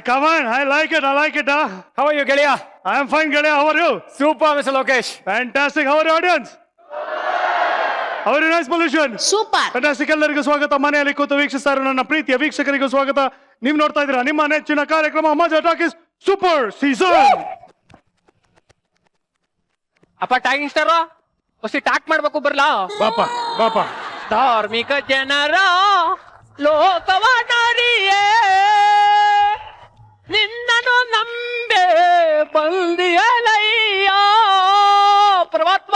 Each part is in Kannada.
Come on, I like it. How are you, ಗೆಳೆಯ? I am fine, Gale. How are you? Super, Mr. Lokesh. Fantastic. How are your audience? How are you, nice pollution? Super. Fantastic. ಎಲ್ಲರಿಗೂ ಸ್ವಾಗತ. ಮನೆಯಲ್ಲಿ ಕೂತು ವೀಕ್ಷಿಸ್ತಾ ಇರೋ ನನ್ನ ಪ್ರೀತಿಯ ವೀಕ್ಷಕರಿಗೂ ಸ್ವಾಗತ. ನೀವು ನೋಡ್ತಾ ಇದ್ದೀರಾ ನಿಮ್ಮ ನೆಚ್ಚಿನ ಕಾರ್ಯಕ್ರಮ ಮಜಾ ಟಾಕೀಸ್ ಸೂಪರ್ ಸೀಸನ್. ಅಪ್ಪ ಟಾಕಿಂಗ್ ಸ್ಟಾರ್ ಹೊಸಿ ಟಾಕ್ ಮಾಡ್ಬೇಕು ಬರ್ಲಾ? ಬಾಪ. ಧಾರ್ಮಿಕ ಜನರ ಲೋಕವನರಿಯೇ ನಿನ್ನನು ನಂಬೆ ಬಂದಿಯಲಯ್ಯ ಪರಮಾತ್ಮ.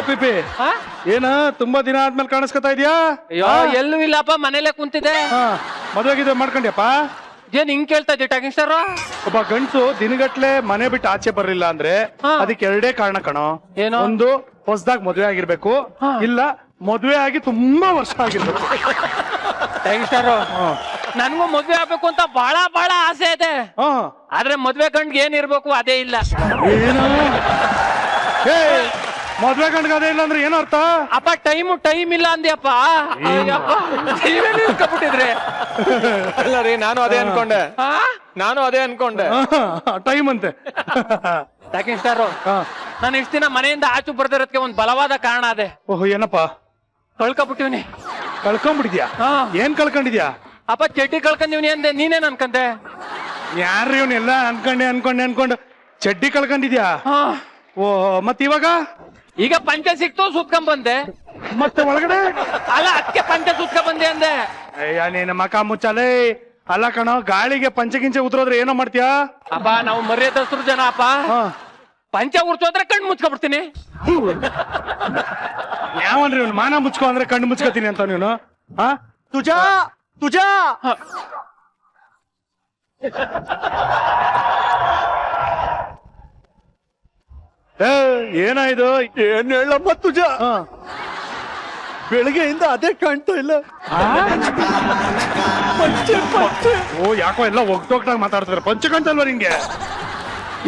ಪಿಪಿ ಏನ ತುಂಬಾ ದಿನ ಆದ್ಮೇಲೆ ಕಾಣಿಸ್ಕೊತಾ ಇದೆಯಾ? ಅಯ್ಯೋ ಎಲ್ಲೂ ಇಲ್ಲಪ್ಪ, ಮನೇಲೆ ಕುಂತಿದೆ. ಮದುವೆಗಿದ್ರೆ ಮಾಡ್ಕೊಂಡ್ಯಪ್ಪ? ಏನ್ ಹಿಂಗ್ ಕೇಳ್ತಾ ಇದ್ದೆ ಟಾಕಿಂಗ್ ಸ್ಟಾರ್? ಒಬ್ಬ ಗಂಡ್ಸು ದಿನಗಟ್ಲೆ ಮನೆ ಬಿಟ್ಟು ಆಚೆ ಬರ್ಲಿಲ್ಲ ಅಂದ್ರೆ ಅದಕ್ಕೆ ಎರಡೇ ಕಾರಣ ಕಣೋ. ಏನು? ಒಂದು ಹೊಸದಾಗಿ ಮದುವೆ ಆಗಿರ್ಬೇಕು, ಇಲ್ಲ ಮದುವೆ ಆಗಿ ತುಂಬಾ ವರ್ಷ ಆಗಿರ್ಬೇಕು. ಟಾಕಿಂಗ್ ಸ್ಟಾರ್, ನನ್ಗೂ ಮದ್ವೆ ಆಗ್ಬೇಕು ಅಂತ ಬಹಳ ಆಸೆ ಇದೆ. ಆದ್ರೆ ಮದ್ವೆ ಗಂಡ್ಗೆ ಏನ್ ಇರ್ಬೇಕು ಅದೇ ಇಲ್ಲ. ಏನು ಮದ್ವೆ ಗಂಡ್ಗೆ ಅದೇ ಇಲ್ಲ ಅಂದ್ರೆ ಏನರ್ಥ? ಅಪ್ಪ ಟೈಮ್ ಇಲ್ಲ ಅಂದ್ಯಪ್ಪ. ಬಿಟ್ಟಿದ್ರೆ ಅಲ್ಲ ರೀ, ನಾನು ಅದೇ ಅನ್ಕೊಂಡೆ. ಟೈಮ್ ಅಂತೆ. ಟಾಕಿಂಗ್ ಸ್ಟಾರ್, ನಾನು ಇಷ್ಟ ದಿನ ಮನೆಯಿಂದ ಆಚು ಬರ್ದಿರೋದಕ್ಕೆ ಒಂದ್ ಬಲವಾದ ಕಾರಣ ಅದೇ. ಓಹೋ, ಏನಪ್ಪ? ಕಳ್ಕೊಬಿಟ್ಟಿವ್ನಿ. ಕಳ್ಕೊಂಡ್ಬಿಟ್ಟಿದ್ಯಾ? ಏನ್ ಕಳ್ಕೊಂಡಿದ್ಯಾ? ಅಪ್ಪ ಚಡ್ಡಿ ಕಳ್ಕೊಂಡಿವ್ನಿ ಅಂದೆ, ನೀನೇನ್ ಅನ್ಕಂದೆ? ಯಾರು ಇವನ್ನೆಲ್ಲ ಅನ್ಕೊಂಡು ಚಡ್ಡಿ ಕಳ್ಕೊಂಡಿದ್ಯಾ? ಓ, ಮತ್ ಇವಾಗ ಈಗ ಪಂಚೆ ಸಿಕ್ತು, ಸುತ್ಕೊಂಡ್ ಬಂದೆ. ಮತ್ತೆ ಒಳಗಡೆ ಅಲ್ಲ, ಅದಕ್ಕೆ ಪಂಚೆ ಸುತ್ಕೊಂಡ್ ಬಂದೆ ಅಂದೆ. ಅಯ್ಯ, ನೀನ ಮಕ ಮುಚ್ಚಾಲೆ. ಅಲ್ಲ ಕಣೋ, ಗಾಳಿಗೆ ಪಂಚೆ ಉತ್ತರೋದ್ರೆ ಏನೋ ಮಾಡ್ತೀಯಾ? ಅಪ್ಪ ನಾವು ಮರ್ಯಾದಸ್ರು ಜನ ಅಪ್ಪ. ಪಂಚೆ ಉಡ್ಸೋದ್ರೆ ಕಣ್ಣು ಮುಚ್ಕೊಬಿಡ್ತೀನಿ. ಯಾವನ್ರಿ ಇವ್ನು ಮಾನ ಮುಚ್ಕೊ ಅಂದ್ರೆ ಕಣ್ಣು ಮುಚ್ಕೋತೀನಿ ಅಂತ ನೀನು? ತುಜಾ ಏನಾಯ್ತು? ಏನ್ ಹೇಳಮ್ಮ ತುಜ, ಬೆಳಗ್ಗೆಯಿಂದ ಅದೇ ಕಾಣ್ತಾ ಇಲ್ಲ. ಓ, ಯಾಕೋ ಎಲ್ಲ ಒಗ್ಟೋಗ್ಟಾಗ ಮಾತಾಡ್ತಾರೆ. ಪಂಚೆ ಕಾಣ್ತಾ ಇಲ್ವಾ ನಿಂಗೆ?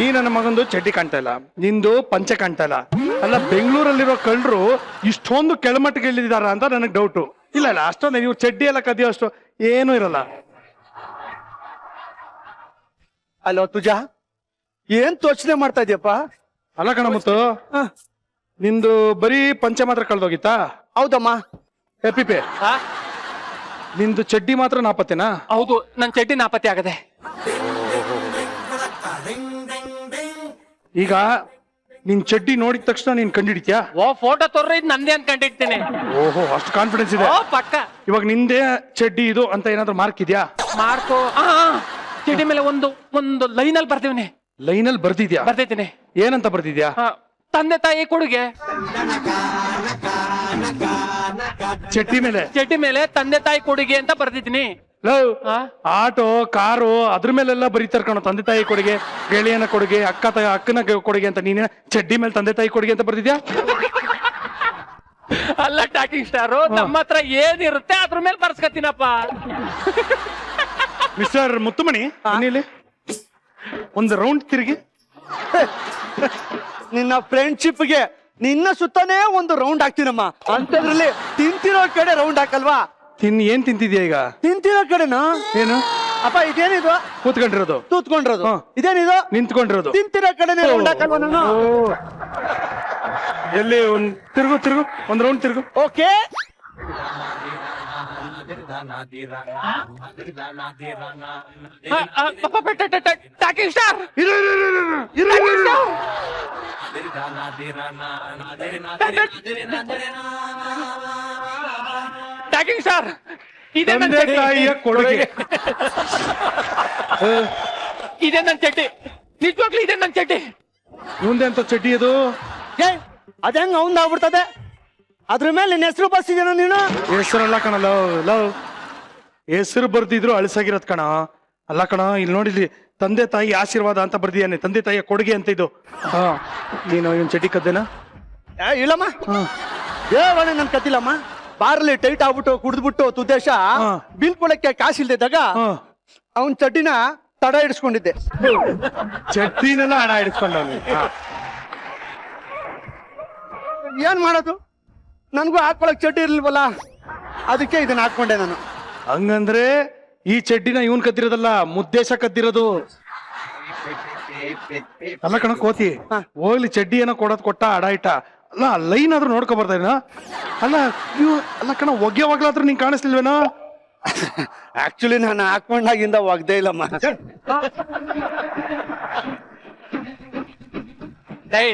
ಈ ನನ್ನ ಮಗಂದು ಚಡ್ಡಿ ಕಾಣ್ತಾ ಇಲ್ಲ, ನಿಂದು ಪಂಚೆ ಕಾಣ್ತಾ ಇಲ್ಲ. ಅಲ್ಲ, ಬೆಂಗಳೂರಲ್ಲಿರೋ ಕಳ್ಳರು ಇಷ್ಟೊಂದು ಕೆಳಮಟ್ಟಿಗೆ ಇಳಿದಿದಾರ ಅಂತ ನನಗೆ ಡೌಟು. ಇಲ್ಲ ಅಷ್ಟೊಂದು ನೀವು ಚಡ್ಡಿ ಎಲ್ಲ ಕದಿಯೋ ಅಷ್ಟು ಏನೂ ಇರಲ್ಲ. ಅಲೋ ತುಜ, ಏನ್ ಯೋಚನೆ ಮಾಡ್ತಾ ಇದೀಯಪ್ಪ? ಅಲ್ಲ ಕಣ ಮುತ್ತು, ನಿಂದು ಬರೀ ಪಂಚೆ ಮಾತ್ರ ಕಳ್ದೋಗಿತ್ತಾ? ಹೌದಮ್ಮ. ಪಿಪೆ, ನಿಂದು ಚಡ್ಡಿ ಮಾತ್ರ ನಾಪತ್ತೆನಾ? ಹೌದು, ನನ್ ಚಡ್ಡಿ ನಾಪತ್ತೆ ಆಗದೆ. ಈಗ ನಿನ್ ಚಡ್ಡಿ ನೋಡಿದ ತಕ್ಷಣ ನೀನ್ ಕಂಡಿಡಿತ್ಯಾ? ಓ, ಫೋಟೋ ತೋರ್ರೆ ಇದು ನಂದೇ ಅಂತ ಕಂಡಿಡ್ತೀನಿ. ಓಹೋ, ಅಷ್ಟು ಕಾನ್ಫಿಡೆನ್ಸ್ ಇದೆ? ಓ, ಪಕ್ಕ. ಇವಾಗ ನಿಂದೇ ಚಡ್ಡಿ ಇದು ಅಂತ ಏನಾದ್ರು ಮಾರ್ಕ್ ಇದೆಯಾ? ಮಾರ್ಕು ಚಡ್ಡಿ ಮೇಲೆ ಒಂದು ಲೈನಲ್ಲಿ ಬರ್ತೀವಿ. ಲೈನಲ್ಲಿ ಬರ್ದಿದ್ಯಾ? ಬರ್ದೈತೀನಿ. ಏನಂತ ಬರ್ದಿದ್ಯಾ? ತಂದೆ ತಾಯಿ ಕೊಡುಗೆ. ಚಡ್ಡಿ ಮೇಲೆ ತಂದೆ ತಾಯಿ ಕೊಡುಗೆ ಅಂತ ಬರ್ದಿದ್ದೀನಿ. ಆಟೋ, ಕಾರು ಅದ್ರ ಮೇಲೆಲ್ಲ ಬರೀತಾರ ಕಣೋ ತಂದೆ ತಾಯಿ ಕೊಡುಗೆ, ಗೆಳೆಯನ ಕೊಡುಗೆ, ಅಕ್ಕನ ಕೊಡುಗೆ ಅಂತ. ನೀನೇ ಚಡ್ಡಿ ಮೇಲೆ ತಂದೆ ತಾಯಿ ಕೊಡುಗೆ ಅಂತ ಬರ್ದಿದ್ಯಾ? ಅಲ್ಲ ಟಾಕಿಂಗ್ ಸ್ಟಾರ್, ನಮ್ಮ ಹತ್ರ ಏನಿರುತ್ತೆ ಅದ್ರ ಮೇಲೆ ಬರ್ಸ್ಕತ್ತೀನಪ್ಪ. ಮಿಸ್ಟರ್ ಮುತ್ತುಮಣಿ, ಇಲ್ಲಿ ಒಂದು ರೌಂಡ್ ತಿರುಗಿ. ನಿನ್ನ ಫ್ರೆಂಡ್ಶಿಪ್ಗೆ ನಿನ್ನ ಸುತ್ತಾನೇ ಒಂದು ರೌಂಡ್ ಹಾಕ್ತೀನಮ್ಮ. ಅಂತದ್ರಲ್ಲಿ ತಿಂತಿರೋ ಕಡೆ ರೌಂಡ್ ಹಾಕಲ್ವಾ? ಏನ್ ತಿಂತಿದ್ಯಾ ಈಗ? ತಿಂತಿರೋ ಕಡೆನಾ? ಏನು ಅಪ್ಪ, ಇದೇನಿದು? ಕೂತ್ಕೊಂಡಿರೋದು. ತೂತ್ಕೊಂಡಿರೋದು. ಇದೇನಿದು? ನಿಂತ್ಕೊಂಡಿರೋದು. ತಿಂತಿರೋ ಕಡೆನೇ ರೌಂಡ್ ಹಾಕಲ್ವಾ ನಾನು? ಎಲ್ಲಿ ಒಂದ್ ತಿರುಗು ಒಂದ್ ರೌಂಡ್ ತಿರುಗು. Okay. Talking star, talking star, ಇದೇ ನನ್ನ ತಂದೆ ತಾಯಿಯ ಕೊಡುಗೆ. ಇದೇ ನನ್ನ ಚಡ್ಡಿ, ನಿಜವಾಗ್ಲೂ ಇದೇ ನನ್ನ ಚಡ್ಡಿ. ಮುಂದೆ ಅಂತ ಚಡ್ಡಿ ಅದು? ಅದ ಹೆಂಗ ಅವಂದ್ ಆಗ್ಬಿಡ್ತದೆ? ಅದ್ರ ಮೇಲೆ ನಿನ್ನ ಹೆಸರು ಬರ್ಸಿದೇನ ನೀನು? ಹೆಸರಲ್ಲ ಕಣ, ಲವ್ ಹೆಸರು ಬರ್ದಿದ್ರು ಅಳಿಸಾಗಿರತ್ ಕಣ. ಅಲ್ಲ ಕಣ, ಇಲ್ಲಿ ನೋಡಿಲಿ, ತಂದೆ ತಾಯಿ ಆಶೀರ್ವಾದ ಅಂತ ಬರ್ದಿಯಾನೆ, ತಂದೆ ತಾಯಿಯ ಕೊಡುಗೆ ಅಂತ ಇದು. ನೀನು ಇವನ್ ಚಡ್ಡಿ ಕದ್ದೇನಾ? ಇಲ್ಲಮ್ಮ, ಏ ನನ್ ಕತ್ತಿಲ್ಲಮ್ಮ. ಬಾರಲ್ಲಿ ಟೈಟ್ ಆಗ್ಬಿಟ್ಟು ಕುಡಿದ್ಬಿಟ್ಟು ತುದ್ದೇಶ ಬಿಲ್ ಕೊಡಕ್ಕೆ ಕಾಸಿಲ್ದಿದ್ದಾಗ ಅವನ್ ಚಡ್ಡಿನ ತಡ ಹಿಡಿಸ್ಕೊಂಡಿದ್ದೆ. ಚಡ್ಡಿನೆಲ್ಲ ಹಣ ಹಿಡಿಸ್ಕೊಂಡವನು. ಏನ್ ಮಾಡೋದು, ನನ್ಗೂ ಹಾಕೊಳಕ್ ಚಡ್ಡಿ ಇರ್ಲಿಲ್ವಲ್ಲ, ಅದಕ್ಕೆ ಇದನ್ನ ಹಾಕೊಂಡೆ ನಾನು. ಹಂಗಂದ್ರೆ ಈ ಚಡ್ಡಿನ ಇವನ್ ಕದ್ದಿರೋದಲ್ಲ, ಮುದ್ದೇಶ ಕದ್ದಿರೋದು. ಅಲ್ಲ ಕಣ ಕೋತಿ, ಹೋಗ್ಲಿ ಚಡ್ಡಿ ಏನೋ ಕೊಡೋದ್ ಕೊಟ್ಟ ಅಡ ಇಟ್ಟ, ಅಲ್ಲ ಲೈನ್ ಆದ್ರೂ ನೋಡ್ಕೊ ಬರ್ತಾಯಿನ. ಅಲ್ಲ ಇವ್ ಅಲ್ಲ ಕಣ, ಒಗ್ಗೆ ಒಗ್ಲಾದ್ರೂ ನಿಂಗೆ ಕಾಣಿಸ್ಲಿಲ್ವೇನೋ? ಆಕ್ಚುಲಿ ನಾನು ಹಾಕೊಂಡಾಗಿಂದ ಒಗ್ದೇ ಇಲ್ಲಮ್ಮ.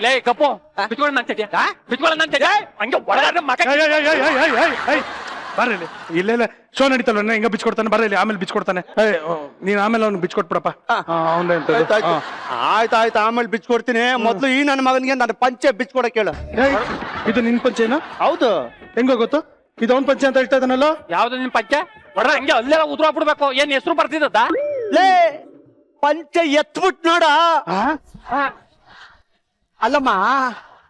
ಲೇ ಕಪ್ಪು, ಬಿಚ್ಕೊಳ್ಳ ನನ್ ಚಡ್ಡಿ, ಬಿಚ್ಕೊಳ್ಳ ನನ್ ಚಡ್ಡಿ. ಹಂಗೆ ಒಳಗಾದ್ರೆ ಮಕ ಬರ್ರಿ ಇಲ್ಲ ಇಲ್ಲ, ಶೋ ನಡೀತಲ್ವ, ಹಿಂಗ ಬಿಚ್ಕೊಡ್ತಾನೆ, ಬರ್ರಿ ಆಮೇಲೆ ಬಿಚ್ಕೊಡ್ತಾನೆ. ನೀನ್ ಆಮೇಲೆ ಅವ್ನಿಗೆ ಬಿಚ್ಕೊಟ್ಬಿಡಪ್ಪ. ಆಯ್ತಾಯ್ತು, ಆಮೇಲೆ ಬಿಚ್ಕೊಡ್ತೀನಿ. ಮೊದ್ಲು ಈ ನನ್ನ ಮಗನಿಗೆ ನನ್ನ ಪಂಚೆ ಬಿಚ್ಕೊಡಕ್ ಹೇಳು. ಇದು ನಿನ್ ಪಂಚೆನಾ? ಹೌದು. ಹೆಂಗೋ ಗೊತ್ತು? ಇದು ಅವ್ನ್ ಪಂಚೆ ಅಂತ ಹೇಳ್ತಾ ಇದ್ದಾನಲ್ಲ. ಯಾವ್ದು ನಿನ್ ಪಂಚೆ? ಹೊಡ್ರ ಹಂಗೆ ಅಲ್ಲೆಲ್ಲ ಉದ್ರ ಬಿಡ್ಬೇಕು. ಏನ್ ಹೆಸರು ಬರ್ತಿದ್ದ? ಲೇ ಪಂಚೆ ಎತ್ಬಿಟ್ ನೋಡ. ಅಲ್ಲಮ್ಮ,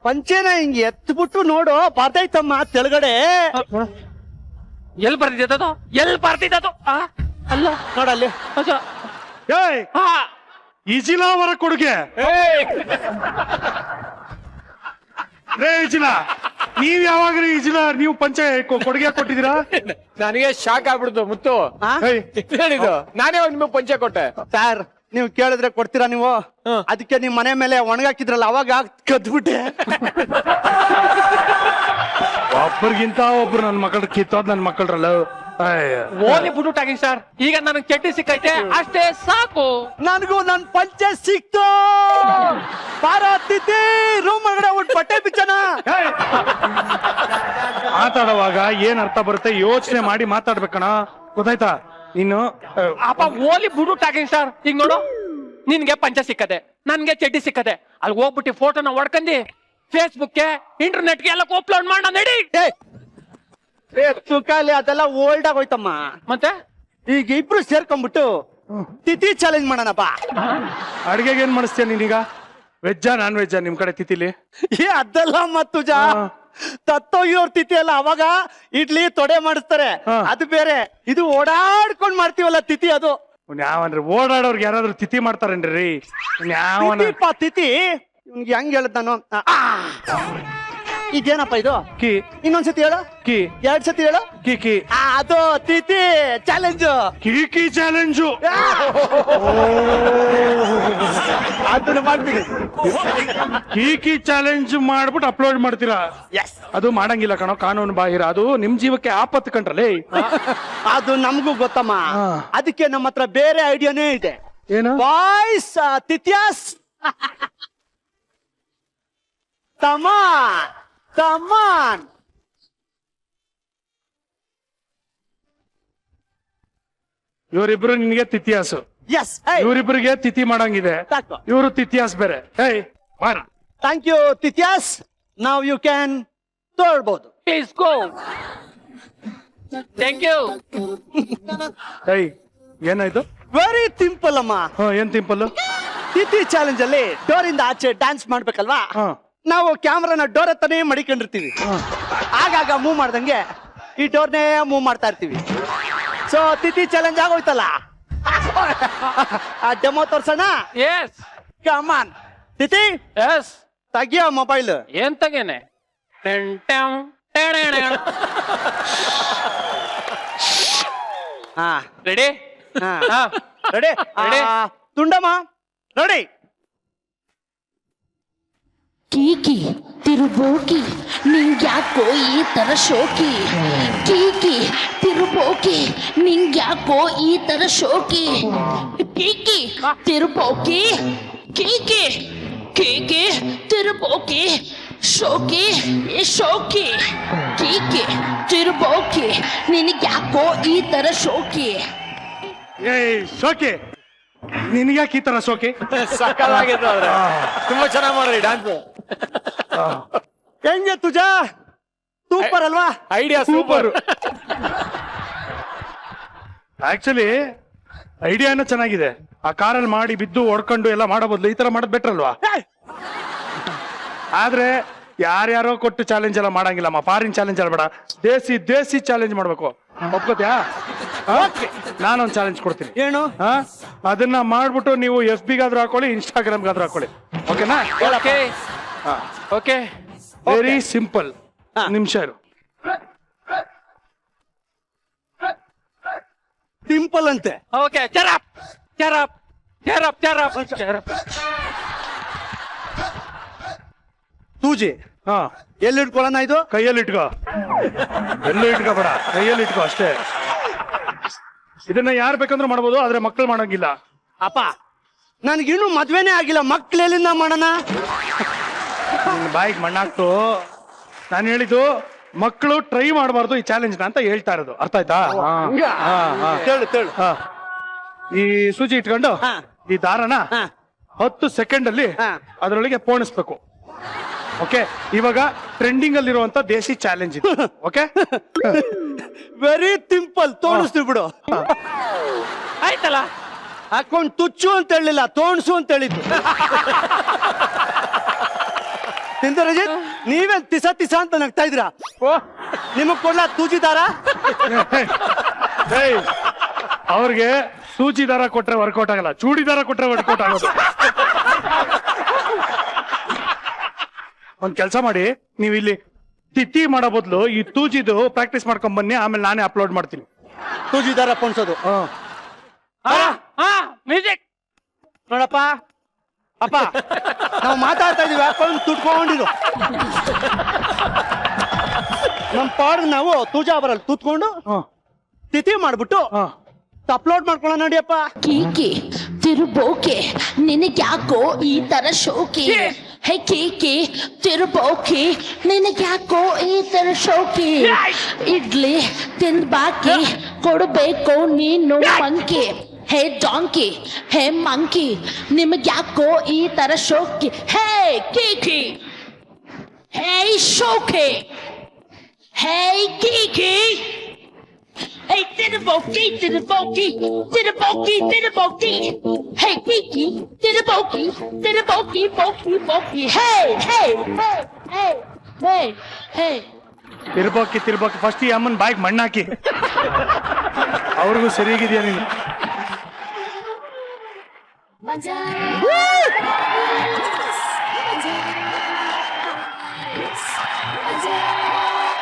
ಪಂಚೆನ ಹಿಂಗ್ ಎತ್ಬಿಟ್ಟು ನೋಡು, ಬರ್ತೈತಮ್ಮ ತೆಳಗಡೆ. ಎಲ್ಲಿ ಬರ್ತಿದ್ದದು? ಎಲ್ಲಿ ಬರ್ತಿದ್ದದು? ಅಲ್ಲ ನೋಡಲ್ಲಿ. ಏಯ್ ಇಜಿಲಾವರ ಕೊಡುಗೆ. ರೇ ಇಜಿಲಾ, ನೀವ್ ಯಾವಾಗ್ರಿ ಇಜಿಲಾ ನೀವು ಪಂಚೆ ಕೊಡುಗೆ ಕೊಟ್ಟಿದ್ದೀರಾ? ನನಗೆ ಶಾಕ್ ಆಗ್ಬಿಡ್ತು ಮುತ್ತು. ಹೇಳಿದ್ದು ನಾನೇ ನಿಮಗೆ ಪಂಚೆ ಕೊಟ್ಟೆ. ಸರ್ ನೀವು ಕೇಳಿದ್ರೆ ಕೊಡ್ತೀರಾ ನೀವು? ಅದಕ್ಕೆ ನಿಮ್ ಮನೆ ಮೇಲೆ ಒಣಗಾಕಿದ್ರಲ್ಲ, ಅವಾಗ ಕದ್ಬಿಟ್ಟೆ. ಒಬ್ಬರಿಗಿಂತ ಒಬ್ರು ನನ್ ಮಕ್ಕಳು ಕಿತ್ತೋದ್ ನನ್ ಮಕ್ಕಳ್ರಲ್ಲ. ಓಲಿ ಬಿಡು ಟಾಕಿಂಗ್ ಸರ್. ಈಗ ನನಗ್ ಚಡ್ಡಿ ಸಿಕ್ಕೈತೆ, ಅಷ್ಟೇ ಸಾಕು. ನನಗೂ ನನ್ ಪಂಚೆ ಸಿಕ್ತು. ಪಾರತಿತಿ ರೂಮ್ ಒಳಗಡೆ ಉಟ್ ಬಟ್ಟೆ ಬಿಚ್ಚನ. ಮಾತಾಡುವಾಗ ಏನ್ ಅರ್ಥ ಬರುತ್ತೆ ಯೋಚನೆ ಮಾಡಿ ಮಾತಾಡ್ಬೇಕಣ, ಗೊತ್ತಾಯ್ತಾ? ಇನ್ನು ಅಪ್ಪ ಓಲಿ ಬಿಡು ಟಾಕಿಂಗ್ ಸರ್. ಈಗ ನೋಡು, ನಿನ್ಗೆ ಪಂಚೆ ಸಿಕ್ಕದೆ, ನನ್ಗೆ ಚಡ್ಡಿ ಸಿಕ್ಕದೆ. ಅಲ್ಲಿ ಹೋಗ್ಬಿಟ್ಟು ಫೋಟೋನ ಹೊಡ್ಕಂದಿ ಫೇಸ್ಬುಕ್ಗೆ, ಇಂಟರ್ನೆಟ್ಗೆ ಎಲ್ಲ ಅಪ್ಲೋಡ್ ಮಾಡ ನಡಿ. ಸುಖಾಲಿ ಅದೆಲ್ಲ ಓಲ್ಡ್ ಆಗೋಯ್ತಮ್ಮ. ಮತ್ತೆ ಈಗ ಇಬ್ರು ಸೇರ್ಕೊಂಡ್ಬಿಟ್ಟು ತಿಥಿ ಚಾಲೆಂಜ್ ಮಾಡೋಣ ಬಾ. ಅಡ್ಗೆಗೆ ಏನ್ ಮಾಡಿಸ್ತೀಯ ನೀನೀಗ? ವೆಜ್ಜಾ ನಾನ್ ವೆಜ್ಜಾ ನಿಮ್ ಕಡೆ ತಿಥಿಲಿ? ಅದೆಲ್ಲ ಮತ್ತುಜ ತತ್ತೋಗಿರೋರ್ ತಿಥಿ ಅಲ್ಲ, ಅವಾಗ ಇಡ್ಲಿ ತೊಡೆ ಮಾಡಿಸ್ತಾರೆ, ಅದು ಬೇರೆ. ಇದು ಓಡಾಡ್ಕೊಂಡ್ ಮಾಡ್ತೀವಲ್ಲ ತಿಥಿ, ಅದು ಯಾವನ್ರಿ ಓಡಾಡೋರ್ಗೆ ಯಾರಾದ್ರೂ ತಿಥಿ ಮಾಡ್ತಾರೇನ್ರಿ? ಯಾವನ ತಿಥಿ ಇವ್ನಿಗೆ ಹೆಂಗ್ ಹೇಳದ್ ನಾನು? ಇದೇನಪ್ಪ ಇದು? ಕಿ. ಇನ್ನೊಂದ್ಸತಿ ಹೇಳು. ಕಿ. 2 ಸತಿ ಹೇಳು. ಕಿ. ಅದು ತಿಥಿ ಚಾಲೆಂಜ್. ಕಿ ಚಾಲೆಂಜು ಅದನ್ನ ಮಾಡ್ಬಿಡಿ. ಕಿ ಚಾಲೆಂಜ್ ಮಾಡ್ಬಿಟ್ಟು ಅಪ್ಲೋಡ್ ಮಾಡ್ತೀರಾ? ಅದು ಮಾಡಂಗಿಲ್ಲ ಕಣೋ, ಕಾನೂನು ಬಾಹಿರ. ಅದು ನಿಮ್ ಜೀವಕ್ಕೆ ಆಪತ್ತು ಕಂಡ್ರಲ್ಲೇ. ಅದು ನಮಗೂ ಗೊತ್ತಮ್ಮ. ಅದಕ್ಕೆ ನಮ್ಮ ಹತ್ರ ಬೇರೆ ಐಡಿಯಾನೇ ಇದೆ. ಏನು? ಬಾಯ್ಸ್ ತಿಥ್ಯಾಸ್ ಕಮಾನ್. ಇವರಿಬ್ರು ನಿನ್ಗೆ ತಿಥಿಯಾಸು, ಎಸ್. ಇವರಿಬ್ರಿಗೆ ತಿಥಿ ಮಾಡಂಗಿದೆ, ಇವರು ತಿಥಿಯಾಸ್ ಬೇರೆ. ಹೇಯ್ ಬಾರ. ಥ್ಯಾಂಕ್ ಯು ತಿಥ್ಯಾಸ್. ನಾವ್ ಯು ಕ್ಯಾನ್ ತೋರ್ಬೋದು. Please go. Thank you. Hey ಏನಾಯ್ತು? ವೆರಿ ಸಿಂಪಲ್ ಅಮ್ಮ. ಏನ್ ಸಿಂಪಲ್? ತಿಥಿ ಚಾಲೆಂಜ್ ಅಲ್ಲಿ ಡೋರ್ ಇಂದ ಆಚೆ ಡ್ಯಾನ್ಸ್ ಮಾಡ್ಬೇಕಲ್ವಾ? ನಾವು ಕ್ಯಾಮ್ರಾನ ಡೋರ್ ಹತ್ತನೇ ಮಡಿಕೊಂಡಿರ್ತೀವಿ. ಆಗಾಗ ಮೂವ್ ಮಾಡ್ದಂಗೆ ಈ ಡೋರ್ನೇ ಮೂವ್ ಮಾಡ್ತಾ ಇರ್ತೀವಿ. ಸೊ ತಿಥಿ ಚಾಲೆಂಜ್ ಆಗೋಯ್ತಲ್ಲ, ಆ ಡೆಮೋ ತೋರ್ಸೋಣ. ಎಸ್ ಕಮಾನ್ ತಿಥಿ. ಎಸ್. ತೆಗಿಯೋ ಮೊಬೈಲ್. ಏನ್ ತಗೇನೆ? ಹಾ ರೆಡಿ? Ready Ready? ತುಂಡಮ್ಮ ರೆಡಿ. ಕೀಕಿ ತಿರುಬೋಕಿ ನಿಂಗ್ಯಾಕೋ ಈ ತರ ಶೋಕಿ. ಕೀಕಿ ತಿರುಬೋಕಿ ನಿಂಗ್ಯಾಕೋ ಈ ತರ ಶೋಕಿ. ಕೀಕಿ ತಿರುಬೋಕಿ, ಕೀಕಿ ಕೀಕಿ ತಿರುಬೋಕಿ, ಶೋಕಿ ಶೋಕಿ. ಕೀಕಿ ತಿರುಬೋಕಿ ನಿನಗ್ಯಾಕೋ ಈ ತರ ಶೋಕಿ. ಏಯ್ ಶೋಕಿ, ನಿನ್ಗ್ಯಾಕೆ ಈ ತರ ಶೋಕಿ? ಸಕ್ಕತ್ತಾಗಿತ್ತು. ತುಂಬಾ ಚೆನ್ನಾಗಿ ಮಾಡ್ರಿ ಡ್ಯಾನ್ಸ್. ಹೆಂಗೆ ತುಜಾ? ಸೂಪರ್ ಅಲ್ವಾ? Idea super. ಆಕ್ಚುಲಿ ಐಡಿಯಾನು ಚೆನ್ನಾಗಿದೆ. ಆ ಕಾರಲ್ಲಿ ಮಾಡಿ ಬಿದ್ದು ಹೊಡ್ಕೊಂಡು ಎಲ್ಲ ಮಾಡೋ ಬದಲು ಈ ತರ ಮಾಡೋದು ಬೆಟರ್ ಅಲ್ವಾ? ಆದ್ರೆ ಯಾರ್ಯಾರೋ ಕೊಟ್ಟು ಚಾಲೆಂಜ್ ಎಲ್ಲ ಮಾಡಂಗಿಲ್ಲಮ್ಮ. ಫಾರಿನ್ ಚಾಲೆಂಜ್ ಅಲ್ಲ ಬೇಡ, ದೇಸಿ ಚಾಲೆಂಜ್ ಮಾಡ್ಬೇಕು. ಒಪ್ಕೋತ್ಯಾ? ನಾನೊಂದು ಚಾಲೆಂಜ್ ಕೊಡ್ತೀನಿ. ಏನು? ಅದನ್ನ ಮಾಡ್ಬಿಟ್ಟು ನೀವು FB ಗಾದ್ರೂ ಹಾಕೊಳ್ಳಿ, ಇನ್ಸ್ಟಾಗ್ರಾಮ್ಗಾದ್ರೂ ಹಾಕೊಳ್ಳಿ. ಓಕೆನಾ? Okay okay. Very simple. ನಿಮಿಷ ಇರು. ಟಿಂಪಲ್ ಅಂತೆ. ಓಕೆ ಚರಪ್ ಚರಪ್ ಚರಪ್ ಚರಪ್ ಚರಪ್. ತೂಜಿ ಹಾ ಎಲ್ಲಿ ಇಟ್ಕೊಳ್ಳೋಣ ಇದು? ಕೈಯಲ್ಲಿ ಇಟ್ಕೋ, ಎಲ್ಲೂ ಇಟ್ಕೋಬೇಡ, ಕೈಯಲ್ಲಿ ಇಟ್ಕೋ ಅಷ್ಟೇ. ಇದನ್ನ ಯಾರು ಬೇಕಂದ್ರೂ ಮಾಡ್ಬೋದು, ಆದ್ರೆ ಮಕ್ಕಳು ಮಾಡಂಗಿಲ್ಲ. ಅಪ್ಪ ನನ್ಗಿನ್ನೂ ಮದ್ವೆನೇ ಆಗಿಲ್ಲ, ಮಕ್ಳು ಎಲ್ಲಿಂದ ಮಾಡೋಣ? ನಿನ್ ಬಾಯಿಗೆ ಮಣ್ಣಾಕ್ತು. ನಾನು ಹೇಳಿದ್ದು ಮಕ್ಕಳು ಟ್ರೈ ಮಾಡಬಾರ್ದು ಈ ಚಾಲೆಂಜ್ ಅಂತ ಹೇಳ್ತಾ ಇರೋದು, ಅರ್ಥ ಆಯ್ತಾ? ತೇಳು ತೇಳು. ಹಾ. ಈ ಸೂಜಿ ಇಟ್ಕೊಂಡು ಹಾ. ಈ ದಾರನ ಹಾ. 10 ಸೆಕೆಂಡ್ ಅಲ್ಲಿ ಹಾ. ಅದರೊಳಗೆ ಪೋಣಿಸ್ಬೇಕು. ಓಕೆ, ಇವಾಗ ಟ್ರೆಂಡಿಂಗ್ ಅಲ್ಲಿರುವಂತ ದೇಸಿ ಚಾಲೆಂಜ್ ಇದು. ಓಕೆ, ವೆರಿ ಸಿಂಪಲ್, ತೋಣಿಸ್ತೀವಿ ಬಿಡು. ಆಯ್ತಲ್ಲ. ಹಾಕೊಂಡ್ ತುಚ್ಚು ಅಂತ ಹೇಳಿಲ್ಲ, ತೋಣಿಸು ಅಂತ ಹೇಳಿದ್ದು. ತಿಂದ ರಜಿತ್, ನೀವೇ ತಿಸ ತಿಸ ಅಂತ ನಗ್ತಾ ಇದ್ದೀರಾ? ನಿಮಗ್ ಕೊಡ್ಲಾ ತೂಜಿ ದಾರ? ಏಯ್, ಅವ್ರಿಗೆ ಸೂಜಿ ದಾರ ಕೊಟ್ರೆ ವರ್ಕೌಟ್ ಆಗಲ್ಲ, ಚೂಡಿ ದಾರ ಕೊಟ್ರೆ ವರ್ಕೌಟ್ ಆಗೋದು. ಒಂದ್ ಕೆಲಸ ಮಾಡಿ, ನೀವು ಇಲ್ಲಿ ತಿತ್ತಿ ಮಾಡೋ ಬದಲು ಈ ತೂಜಿದು ಪ್ರಾಕ್ಟೀಸ್ ಮಾಡ್ಕೊಂಡ್ ಬನ್ನಿ, ಆಮೇಲೆ ನಾನೇ ಅಪ್ಲೋಡ್ ಮಾಡ್ತೀನಿ. ತೂಜಿ ದಾರ ಪೊಣ್ಸೋದು. ಮ್ಯೂಸಿಕ್ ನೋಡಪ್ಪ ಅಪ್ಪ, ನಾವು ಮಾತಾಡ್ತಾ ಇದೀವಿ, ಹಾಕೊಂಡು ತುಟ್ಕೊಂಡಿರು. ನಮ್ ಪಾಡ್ ನಾವು ತೂಜಾ ಬರಲ್ಲ ತುತ್ಕೊಂಡು ತಿಥಿ ಮಾಡ್ಬಿಟ್ಟು ಅಪ್ಲೋಡ್ ಮಾಡ್ಕೊಳ್ಳೋಣ ನಡಿಯಪ್ಪ. ಕೀಕಿ ತಿರುಬೋಕೆ ನಿನಗ್ಯಾಕೋ ಈ ತರ ಶೋಕಿ? ಹೇ ಕೀಕಿ ತಿರುಬೋಕಿ ನಿನಗ್ಯಾಕೋ ಈ ತರ ಶೋಕಿ? ಇಡ್ಲಿ ತಿಂದ್ ಬಾಕಿ ಕೊಡಬೇಕು ನೀನು ಮಂಕಿ. ಹೇ ಡಾಂಕಿ, ಹೇ ಮಂಕಿ, ನಿಮಗ್ಯಾಕೋ ಈ ತರ ಶೋಕಿ? ಹೇ ಕೀಕಿ, ಹೇ ಶೋಕಿ, ಹೇ Kiki. Hey, Tidaboki, Tidaboki, Tidaboki, Tidaboki. Hey, Kiki, Tidaboki, Tidaboki, Boki, Boki. Hey, hey, hey, hey, hey, hey. ತಿರ್ಬೋಕಿ ತಿರ್ಬೋಕಿ, ಫಸ್ಟ್ ಈ ಅಮ್ಮನ್ ಬಾಯಿಗೆ ಮಣ್ಣಾಕಿ. ಅವ್ರಿಗೂ ಸರಿಯಾಗಿದೆಯಾ ನೀನು?